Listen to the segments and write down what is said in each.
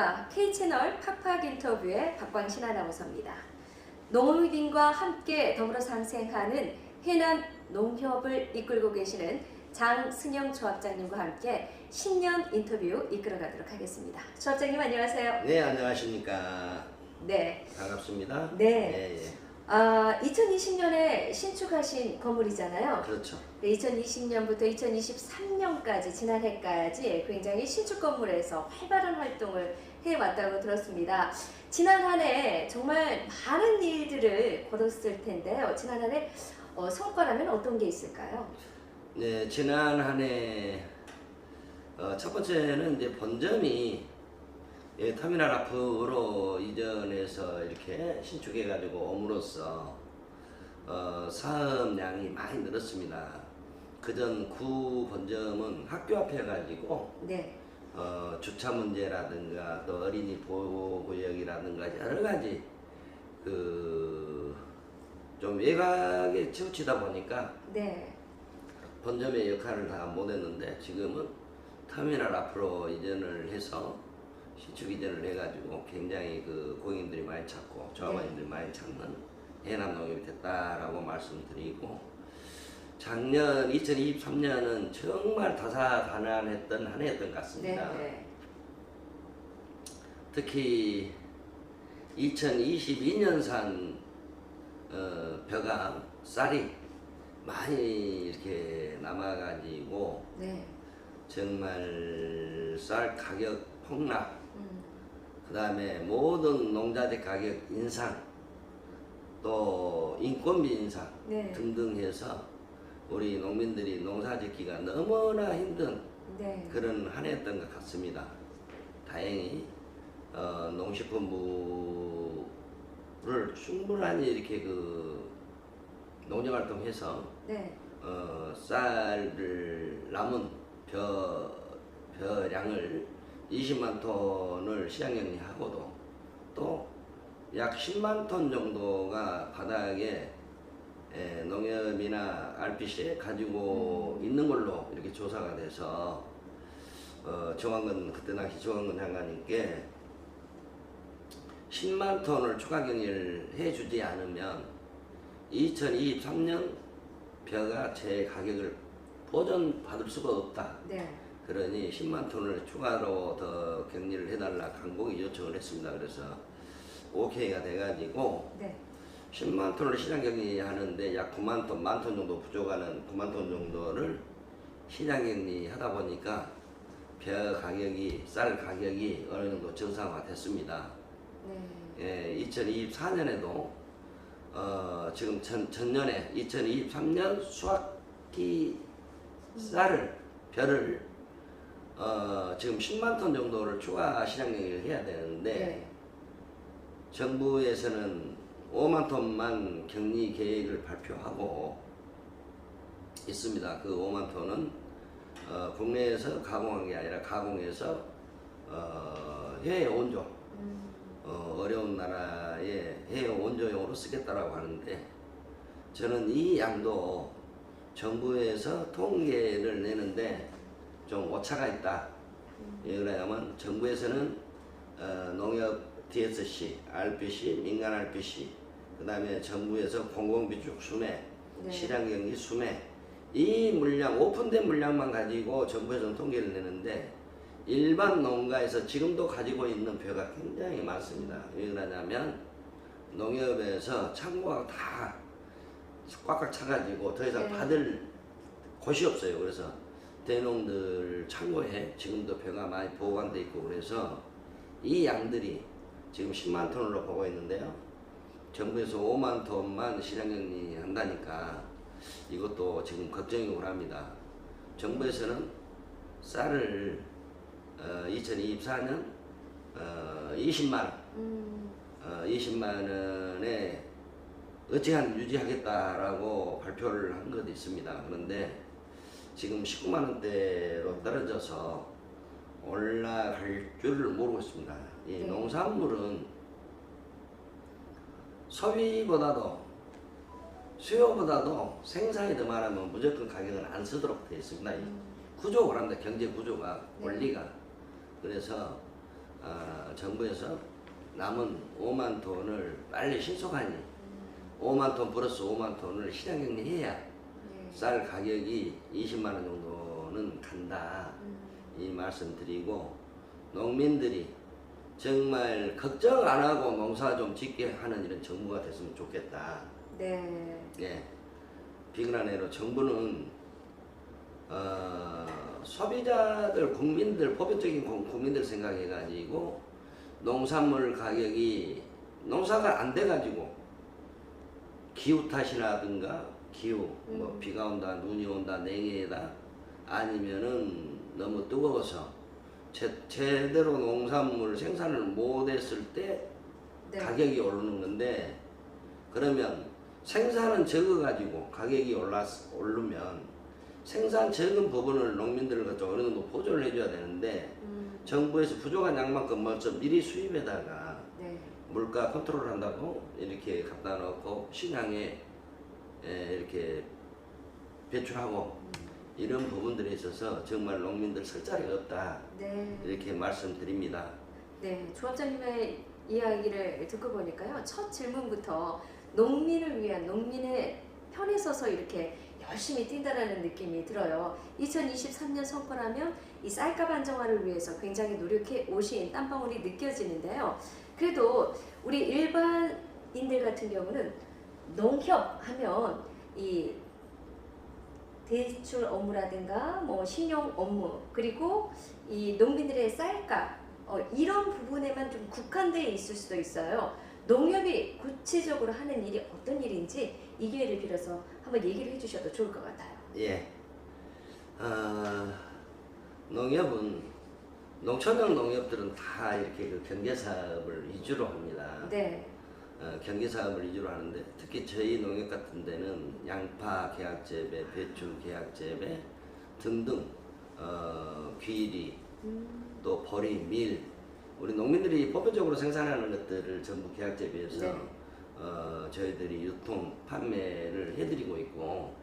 안녕하십니까. K채널 팍팍 인터뷰의 박광신 아나운서입니다. 농업인과 함께 더불어 상생하는 해남 농협을 이끌고 계시는 장승영 조합장님과 함께 신년 인터뷰 이끌어가도록 하겠습니다. 조합장님 안녕하세요. 네, 안녕하십니까. 네. 반갑습니다. 네. 예, 예. 2020년에 신축하신 건물이잖아요. 그렇죠. 2020년부터 2023년까지 지난해까지 굉장히 신축 건물에서 활발한 활동을 해왔다고 들었습니다. 지난 한 해 정말 많은 일들을 거뒀을 텐데요. 지난 한 해 성과라면 어떤 게 있을까요? 네, 지난 한 해 첫 번째는 이제 본점이 터미널 앞으로 이전해서 이렇게 신축해가지고 옴으로써 사업량이 많이 늘었습니다. 그전 구 본점은 학교 앞에 해가지고 네. 주차 문제라든가 또 어린이 보호구역이라든가 여러 가지 좀 외곽에 치우치다 보니까 네. 본점의 역할을 다 못했는데 지금은 터미널 앞으로 이전을 해서 신축 이전을 해가지고 굉장히 고객님들이 많이 찾고 조합원님들이 많이 찾는 해남 농협이 됐다라고 말씀드리고, 작년 2023년은 정말 다사다난했던 한 해였던 것 같습니다. 네. 특히 2022년산 벼가 쌀이 많이 이렇게 남아가지고 네. 정말 쌀 가격 폭락, 그 다음에 모든 농자재 가격 인상, 또 인건비 인상 네. 등등 해서 우리 농민들이 농사짓기가 너무나 힘든 네. 그런 한 해였던 것 같습니다. 다행히 농식품부를 충분히 이렇게 농정활동해서 네. 쌀을 남은 벼량을 20만 톤을 시장격리하고도 또 약 10만 톤 정도가 바닥에 농협이나 RPC에 가지고 있는 걸로 이렇게 조사가 돼서 정황근, 그때 당시 정황근 장관님께 10만 톤을 추가 격리를 해주지 않으면 2023년 벼가 제 가격을 보전받을 수가 없다. 네. 그러니 10만 톤을 추가로 더 격리를 해달라 강곡이 요청을 했습니다. 그래서 오케이가 돼가지고 네. 10만 톤을 시장 격리하는데 약 9만 톤, 만 톤 정도 부족하는 9만 톤 정도를 시장 격리하다 보니까 벼 가격이, 쌀 가격이 어느 정도 정상화됐습니다. 네. 예, 2024년에도 지금 전년에 2023년 수확기 쌀을, 벼를 지금 10만 톤 정도를 추가 시장 격리를 해야 되는데 네. 정부에서는 5만 톤만 격리 계획을 발표하고 있습니다. 그 5만 톤은 국내에서 가공한 게 아니라 가공해서 해외 원조, 어려운 나라의 해외 원조용으로 쓰겠다라고 하는데, 저는 이 양도 정부에서 통계를 내는데 좀 오차가 있다. 왜 그러냐면 정부에서는 농협 DSC, RPC, 민간 RPC, 그 다음에 정부에서 공공비축 수매, 네. 시장격리 수매, 이 물량, 오픈된 물량만 가지고 정부에서는 통계를 내는데 일반 농가에서 지금도 가지고 있는 벼가 굉장히 많습니다. 왜 그러냐면 농협에서 창고가 다 꽉꽉 차가지고 더 이상 네. 받을 곳이 없어요. 그래서 대농들 창고에 지금도 벼가 많이 보관돼 있고, 그래서 이 양들이 지금 10만 톤으로 보고 있는데요. 정부에서 5만 톤만 시장격리 한다니까 이것도 지금 걱정이고 합니다. 정부에서는 쌀을 2024년 20만 20만 원에 어찌한 유지하겠다라고 발표를 한 것도 있습니다. 그런데 지금 19만 원대로 떨어져서 올라갈 줄을 모르고 있습니다. 이 네. 농산물은 소비보다도 수요보다도 생산이 더 많으면 무조건 가격은 안 쓰도록 되어 있습니다. 구조가 합니다. 경제 구조가, 네. 원리가. 그래서 정부에서 남은 5만 톤을 빨리 신속하니 5만 톤 플러스 5만 톤을 시장 격리해야 네. 쌀 가격이 20만 원 정도는 간다. 이 말씀 드리고, 농민들이 정말 걱정 안 하고 농사 좀 짓게 하는 이런 정부가 됐으면 좋겠다. 네. 예. 비근한해로 정부는 소비자들, 국민들, 보편적인 국민들 생각해가지고 농산물 가격이 농사가 안 돼가지고 기후 탓이라든가 기후, 뭐 비가 온다, 눈이 온다, 냉해다, 아니면은 너무 뜨거워서 제대로 농산물 생산을 못했을 때 네. 가격이 오르는 건데, 그러면 생산은 적어가지고 가격이 오르면 생산 적은 부분을 농민들과 좀 어느 정도 보조를 해줘야 되는데, 정부에서 부족한 양만큼 먼저 미리 수입에다가 네. 물가 컨트롤 한다고 이렇게 갖다 놓고 시장에 이렇게 배출하고 이런 부분들에 있어서 정말 농민들 설 자리가 없다. 네. 이렇게 말씀드립니다. 네, 조합장님의 이야기를 듣고 보니까요. 첫 질문부터 농민을 위한, 농민의 편에 서서 이렇게 열심히 뛴다라는 느낌이 들어요. 2023년 성과라면 이 쌀값 안정화를 위해서 굉장히 노력해 오신 땀방울이 느껴지는데요. 그래도 우리 일반인들 같은 경우는 농협 하면 이 대출 업무라든가 뭐 신용 업무, 그리고 이 농민들의 쌀값, 이런 부분에만 좀 국한되어 있을 수도 있어요. 농협이 구체적으로 하는 일이 어떤 일인지 이 기회를 빌어서 한번 얘기를 해주셔도 좋을 것 같아요. 예. 농협은, 농촌형 농협들은 다 이렇게 그 경제사업을 위주로 합니다. 네. 경제사업을 위주로 하는데, 특히 저희 농협 같은 데는 양파 계약재배, 배추 계약재배 등등, 귀리, 또 보리, 밀, 우리 농민들이 보편적으로 생산하는 것들을 전부 계약재배해서 네. 저희들이 유통, 판매를 해드리고 있고,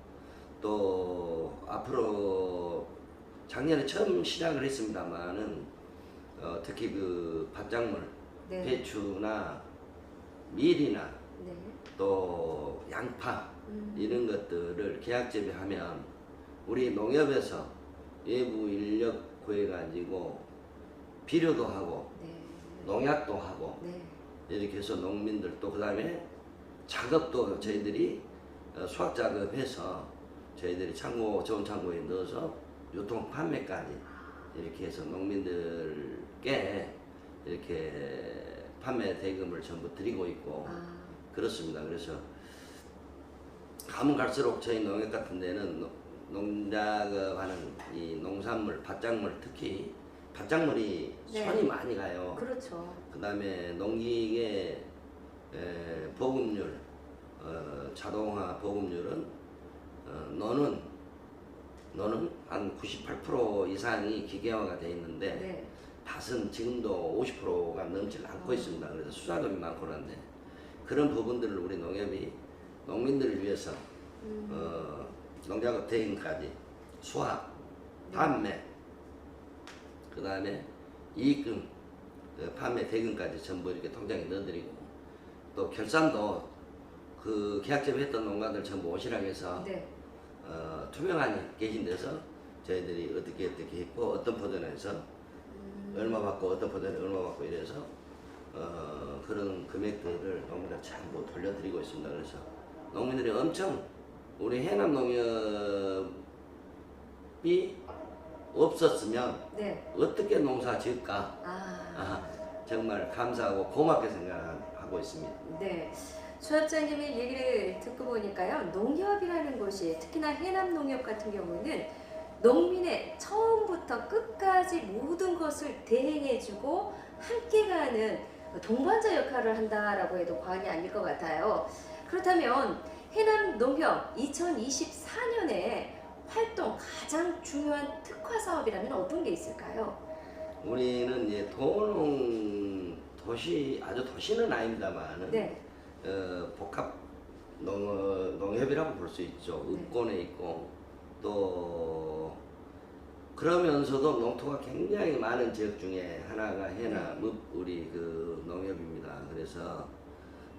또 앞으로 작년에 처음 시작을 했습니다만은 특히 그 밭작물, 네. 배추나 밀이나 네. 또 양파 이런 것들을 계약재배하면 우리 농협에서 외부 인력 구해가지고 비료도 하고 네. 농약도 하고 네. 이렇게 해서 농민들, 또 그 다음에 작업도 저희들이 수확 작업해서 저희들이 좋은 창고에 넣어서 유통 판매까지 이렇게 해서 농민들께 이렇게 판매 대금을 전부 드리고 있고 그렇습니다. 그래서 가면 갈수록 저희 농협 같은 데는 농작업하는 이 농산물, 밭작물, 특히 밭작물이 네. 손이 많이 가요. 그렇죠. 그 다음에 농기계 보급률, 자동화 보급률은 너는 한 98% 이상이 기계화가 되어 있는데 네. 밭은 지금도 50%가 넘지 않고 있습니다. 그래서 수작업이 많고 그런데 그런 부분들을 우리 농협이 농민들을 위해서 농작업 대행까지 수확, 판매, 그 다음에 이익금, 판매 대금까지 전부 이렇게 통장에 넣어드리고, 또 결산도 그 계약제비 했던 농가들 전부 오시라고 해서 네. 투명하게 계신 데서 저희들이 어떻게 했고 어떤 포전에서 얼마 받고 어떤 포전에 얼마 받고 이래서 그런 금액들을 농민들 전부 돌려드리고 있습니다. 그래서 농민들이 엄청 우리 해남 농협이 없었으면 네. 어떻게 농사 지을까? 정말 감사하고 고맙게 생각하고 있습니다. 네. 조합장님의 얘기를 듣고 보니까요, 농협이라는 곳이 특히나 해남 농협 같은 경우는 농민의 처음부터 끝까지 모든 것을 대행해주고 함께 가는 동반자 역할을 한다라고 해도 과언이 아닐 것 같아요. 그렇다면 해남 농협 2024년에 활동 가장 중요한 특화 사업이라면 어떤 게 있을까요? 우리는 이제 아주 도시는 아닙니다만 네. 복합 농협이라고 볼 수 있죠. 읍권에 있고 또 그러면서도 농토가 굉장히 많은 지역 중에 하나가 해남 우리 그 농협입니다. 그래서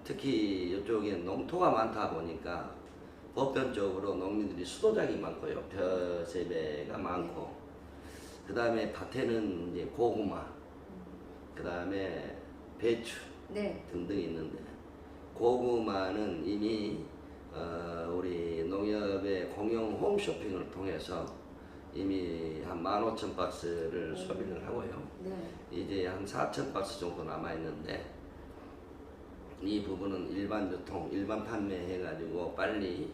특히 이쪽에 농토가 많다 보니까 보편적으로 농민들이 수도작이 많고요. 벼재배가 많고, 그 다음에 밭에는 이제 고구마, 그 다음에 배추 네. 등등이 있는데, 고구마는 이미 우리 농협의 공영 홈쇼핑을 통해서 이미 한 15,000박스를 소비를 하고요. 네. 이제 한 4,000박스 정도 남아 있는데, 이 부분은 일반 유통, 일반 판매해가지고 빨리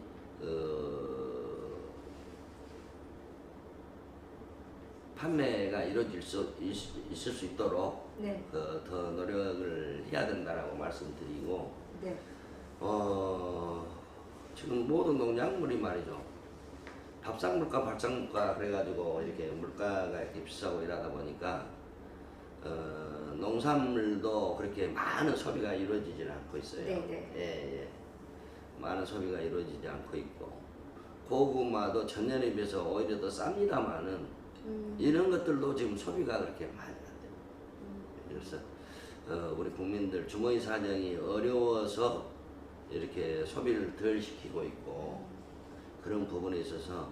판매가 이루어질 수 있을 수 있도록 네. 더 노력을 해야 된다라고 말씀드리고, 네. 지금 모든 농작물이 말이죠. 밥상물가, 발상물가 그래가지고 이렇게 물가가 이렇게 비싸고 이러다 보니까 농산물도 그렇게 많은 소비가 이루어지지는 않고 있어요. 네. 예. 많은 소비가 이루어지지 않고 있고, 고구마도 전년에 비해서 오히려 더 쌉니다만은 이런 것들도 지금 소비가 그렇게 많이 안 돼요. 그래서 우리 국민들 주머니 사정이 어려워서 이렇게 소비를 덜 시키고 있고, 그런 부분에 있어서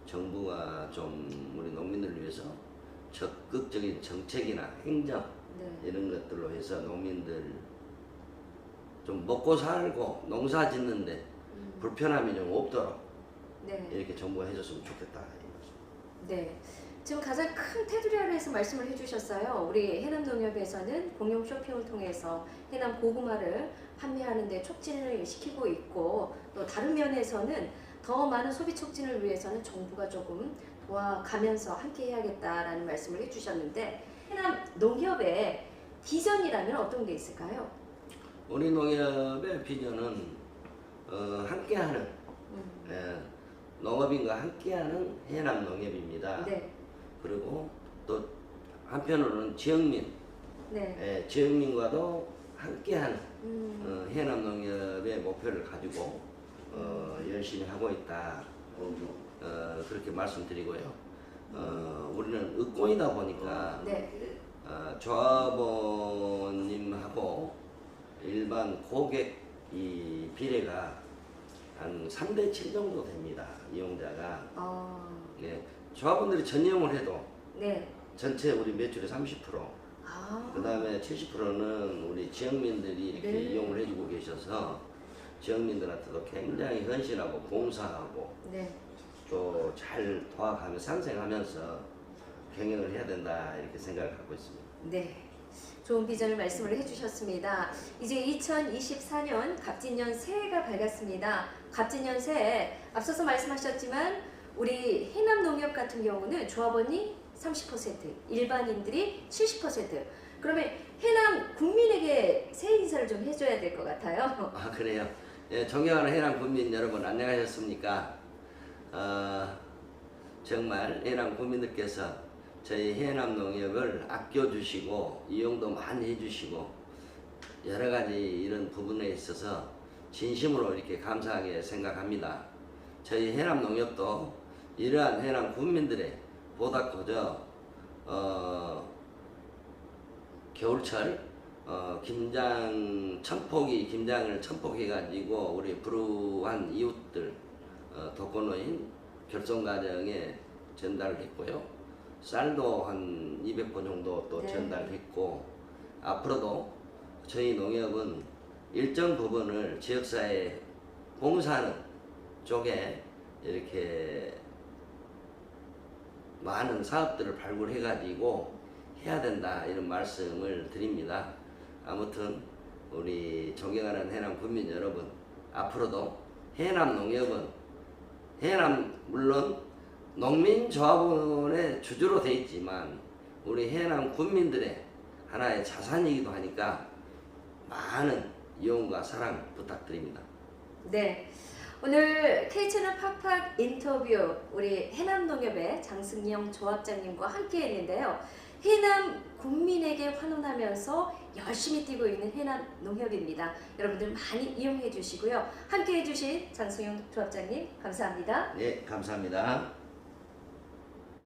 정부가 좀 우리 농민들을 위해서 적극적인 정책이나 행정 이런 것들로 해서 농민들 좀 먹고 살고 농사 짓는데 불편함이 좀 없도록 이렇게 정부가 해줬으면 좋겠다. 네. 지금 가장 큰 테두리 아래에서 말씀을 해주셨어요. 우리 해남농협에서는 공용 쇼핑을 통해서 해남 고구마를 판매하는 데 촉진을 시키고 있고, 또 다른 면에서는 더 많은 소비 촉진을 위해서는 정부가 조금 도와가면서 함께 해야겠다라는 말씀을 해주셨는데, 해남농협의 비전이라면 어떤 게 있을까요? 우리 농협의 비전은 함께하는 농업인과 함께하는 해남 농협입니다. 네. 그리고 또 한편으로는 지역민, 지역민과도 함께하는 해남 농협의 목표를 가지고 열심히 하고 있다. 그렇게 말씀드리고요. 우리는 의권이다 보니까 조합원님하고 일반 고객 이 비례가 한 3대7 정도 됩니다. 이용자가. 조합원들이 전이용을 해도 전체 우리 매출의 30%, 그 다음에 70%는 우리 지역민들이 이렇게 이용을 해주고 계셔서 지역민들한테도 굉장히 헌신하고 봉사하고 또 잘 도와가며 상생하면서 경영을 해야 된다, 이렇게 생각을 하고 있습니다. 네. 좋은 비전을 말씀을 해주셨습니다. 이제 2024년 갑진년 새해가 밝았습니다. 갑진년 새해 앞서서 말씀하셨지만 우리 해남농협 같은 경우는 조합원이 30%, 일반인들이 70%. 그러면 해남 국민에게 새해 인사를 좀 해줘야 될 것 같아요. 아, 그래요? 예, 존경하는 해남 국민 여러분, 안녕하셨습니까? 정말 해남 국민들께서 저희 해남 농협을 아껴주시고 이용도 많이 해주시고 여러 가지 이런 부분에 있어서 진심으로 이렇게 감사하게 생각합니다. 저희 해남 농협도 이러한 해남 국민들의 보답고저 겨울철 김장을 첨폭해가지고 우리 불우한 이웃들 독거노인 결손가정에 전달했고요. 쌀도 한 200번 정도 또 전달했고, 앞으로도 저희 농협은 일정 부분을 지역사회 봉사하는 쪽에 이렇게 많은 사업들을 발굴해가지고 해야 된다, 이런 말씀을 드립니다. 아무튼 우리 존경하는 해남 국민 여러분, 앞으로도 해남 농협은 물론 농민조합원의 주주로 돼 있지만 우리 해남 국민들의 하나의 자산이기도 하니까 많은 이용과 사랑 부탁드립니다. 네. 오늘 K채널 팍팍 인터뷰 우리 해남농협의 장승영 조합장님과 함께 했는데요. 해남 국민에게 환원하면서 열심히 뛰고 있는 해남농협입니다. 여러분들 많이 이용해 주시고요. 함께 해주신 장승영 조합장님 감사합니다. 네, 감사합니다.